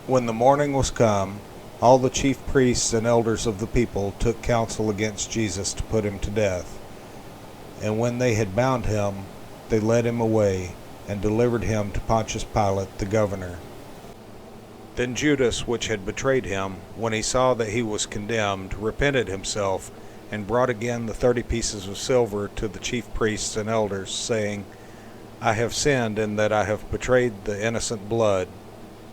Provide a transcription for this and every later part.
When the morning was come, all the chief priests and elders of the people took counsel against Jesus to put him to death. And when they had bound him, they led him away, and delivered him to Pontius Pilate the governor. Then Judas, which had betrayed him, when he saw that he was condemned, repented himself, and brought again the 30 pieces of silver to the chief priests and elders, saying, I have sinned in that I have betrayed the innocent blood.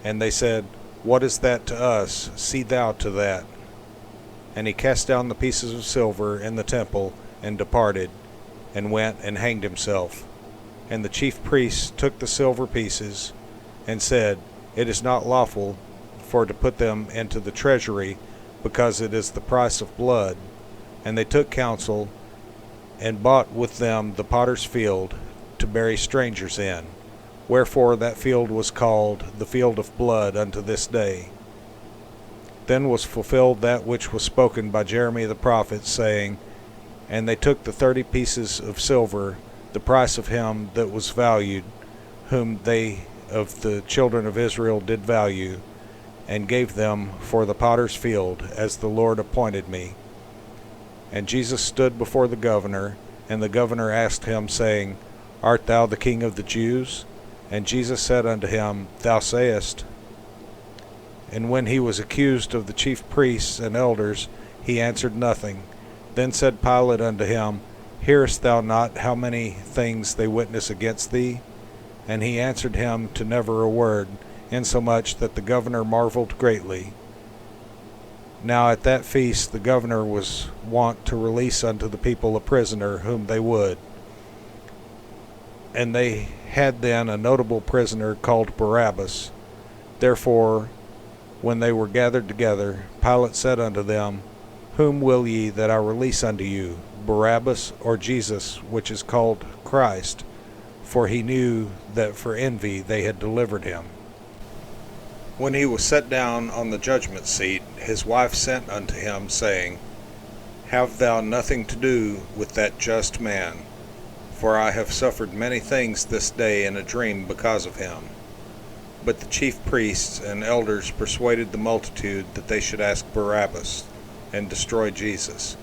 And they said, What is that to us? See thou to that. And he cast down the pieces of silver in the temple, and departed, and went and hanged himself. And the chief priests took the silver pieces, and said, It is not lawful for to put them into the treasury, because it is the price of blood. And they took counsel, and bought with them the potter's field, to bury strangers in. Wherefore that field was called the field of blood unto this day. Then was fulfilled that which was spoken by Jeremy the prophet, saying, And they took the 30 pieces of silver, the price of him that was valued, whom they of the children of Israel did value, and gave them for the potter's field, as the Lord appointed me. And Jesus stood before the governor, and the governor asked him, saying, Art thou the King of the Jews? And Jesus said unto him, Thou sayest. And when he was accused of the chief priests and elders, he answered nothing. Then said Pilate unto him, Hearest thou not how many things they witness against thee? And he answered him to never a word, insomuch that the governor marveled greatly. Now at that feast the governor was wont to release unto the people a prisoner whom they would. And they had then a notable prisoner called Barabbas. Therefore, when they were gathered together, Pilate said unto them, Whom will ye that I release unto you, Barabbas or Jesus, which is called Christ? For he knew that for envy they had delivered him. When he was set down on the judgment seat, his wife sent unto him, saying, Have thou nothing to do with that just man, for I have suffered many things this day in a dream because of him. But the chief priests and elders persuaded the multitude that they should ask Barabbas, and destroy Jesus.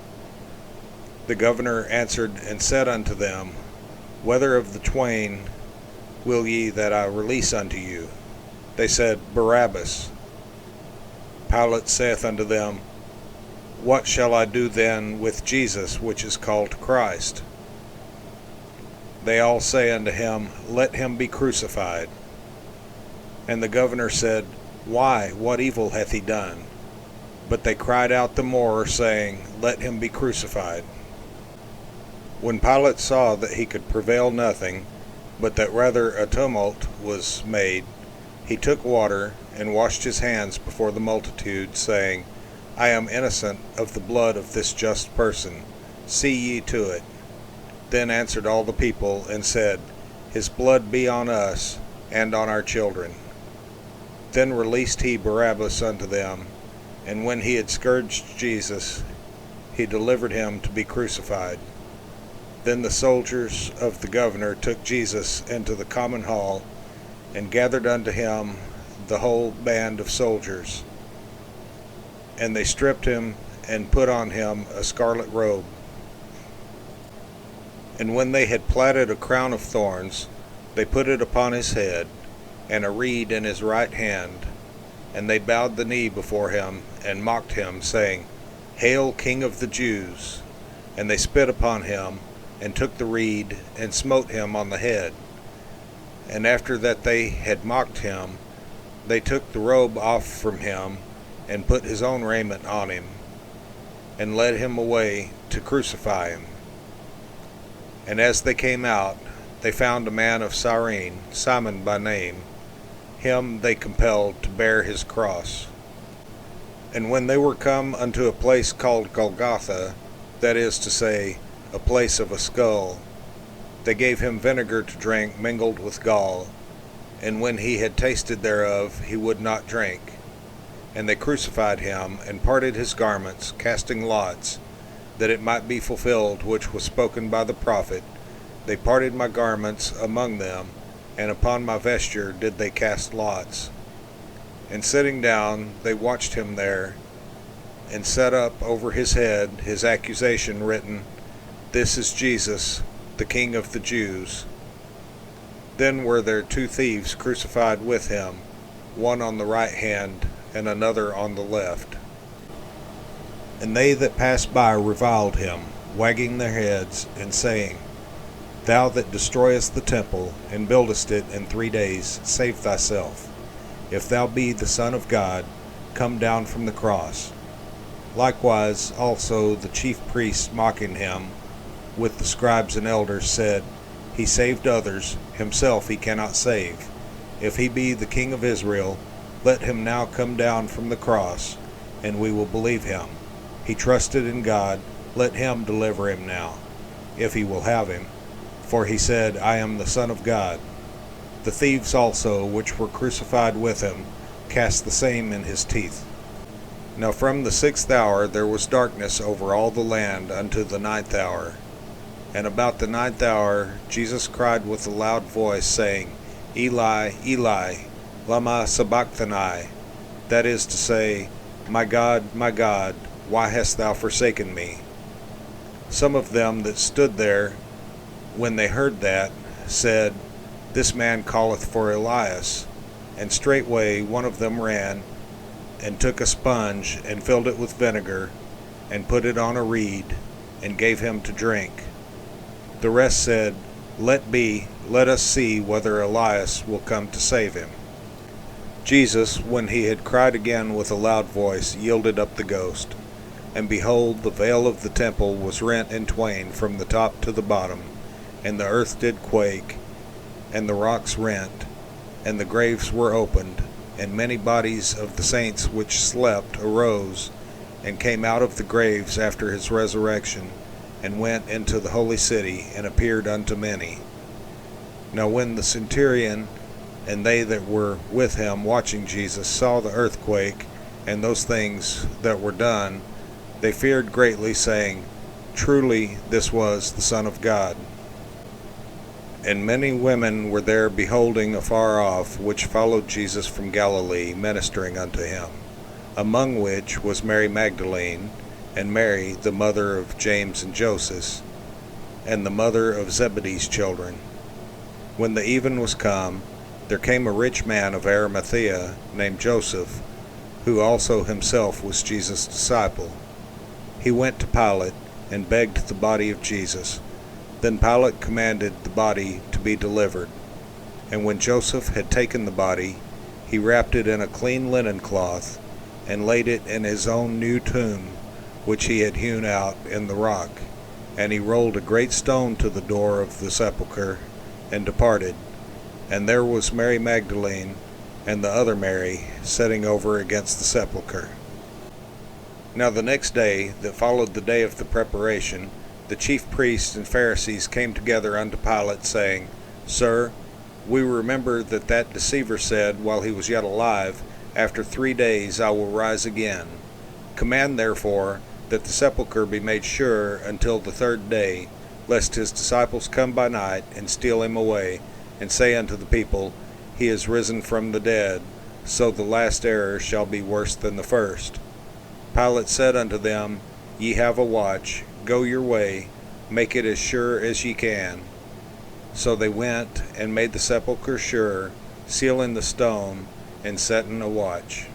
The governor answered and said unto them, Whether of the twain will ye that I release unto you? They said, Barabbas. Pilate saith unto them, What shall I do then with Jesus, which is called Christ? They all say unto him, Let him be crucified. And the governor said, Why, what evil hath he done? But they cried out the more, saying, Let him be crucified. When Pilate saw that he could prevail nothing, but that rather a tumult was made, he took water, and washed his hands before the multitude, saying, I am innocent of the blood of this just person. See ye to it. Then answered all the people, and said, His blood be on us, and on our children. Then released he Barabbas unto them, and when he had scourged Jesus, he delivered him to be crucified. Then the soldiers of the governor took Jesus into the common hall, and gathered unto him the whole band of soldiers. And they stripped him, and put on him a scarlet robe. And when they had platted a crown of thorns, they put it upon his head, and a reed in his right hand. And they bowed the knee before him, and mocked him, saying, Hail, King of the Jews! And they spit upon him, and took the reed, and smote him on the head. And after that they had mocked him, they took the robe off from him, and put his own raiment on him, and led him away to crucify him. And as they came out, they found a man of Cyrene, Simon by name. Him they compelled to bear his cross. And when they were come unto a place called Golgotha, that is to say, a place of a skull, they gave him vinegar to drink mingled with gall. And when he had tasted thereof, he would not drink. And they crucified him, and parted his garments, casting lots, that it might be fulfilled which was spoken by the prophet, They parted my garments among them, and upon my vesture did they cast lots. And sitting down, they watched him there, and set up over his head his accusation written, "This is Jesus, the King of the Jews." Then were there two thieves crucified with him, one on the right hand, and another on the left. And they that passed by reviled him, wagging their heads, and saying, "Thou that destroyest the temple, and buildest it in 3 days, save thyself. If thou be the Son of God, come down from the cross." Likewise also the chief priests, mocking him, with the scribes and elders, said, "He saved others, himself he cannot save. If he be the King of Israel, let him now come down from the cross, and we will believe him. He trusted in God, let him deliver him now, if he will have him. For he said, I am the Son of God." The thieves also, which were crucified with him, cast the same in his teeth. Now from the 6th hour there was darkness over all the land unto the 9th hour. And about the 9th hour Jesus cried with a loud voice, saying, Eli, Eli, lama sabachthani? That is to say, my God, why hast thou forsaken me? Some of them that stood there, when they heard that, said, This man calleth for Elias. And straightway one of them ran, and took a sponge, and filled it with vinegar, and put it on a reed, and gave him to drink. The rest said, Let be, let us see whether Elias will come to save him. Jesus, when he had cried again with a loud voice, yielded up the ghost. And behold, the veil of the temple was rent in twain from the top to the bottom, and the earth did quake, and the rocks rent, and the graves were opened, and many bodies of the saints which slept arose, and came out of the graves after his resurrection, and went into the holy city, and appeared unto many. Now when the centurion and they that were with him watching Jesus saw the earthquake, and those things that were done, they feared greatly, saying, Truly this was the Son of God. And many women were there beholding afar off, which followed Jesus from Galilee, ministering unto him, among which was Mary Magdalene, and Mary, the mother of James and Joseph, and the mother of Zebedee's children. When the even was come, there came a rich man of Arimathea, named Joseph, who also himself was Jesus' disciple. He went to Pilate, and begged the body of Jesus. Then Pilate commanded the body to be delivered. And when Joseph had taken the body, he wrapped it in a clean linen cloth, and laid it in his own new tomb, which he had hewn out in the rock. And he rolled a great stone to the door of the sepulchre, and departed. And there was Mary Magdalene, and the other Mary, sitting over against the sepulchre. Now the next day, that followed the day of the preparation, the chief priests and Pharisees came together unto Pilate, saying, Sir, we remember that deceiver said, while he was yet alive, After 3 days I will rise again. Command therefore that the sepulchre be made sure until the 3rd day, lest his disciples come by night, and steal him away, and say unto the people, He is risen from the dead, so the last error shall be worse than the first. Pilate said unto them, Ye have a watch, go your way, make it as sure as ye can. So they went, and made the sepulchre sure, sealing the stone, and setting a watch.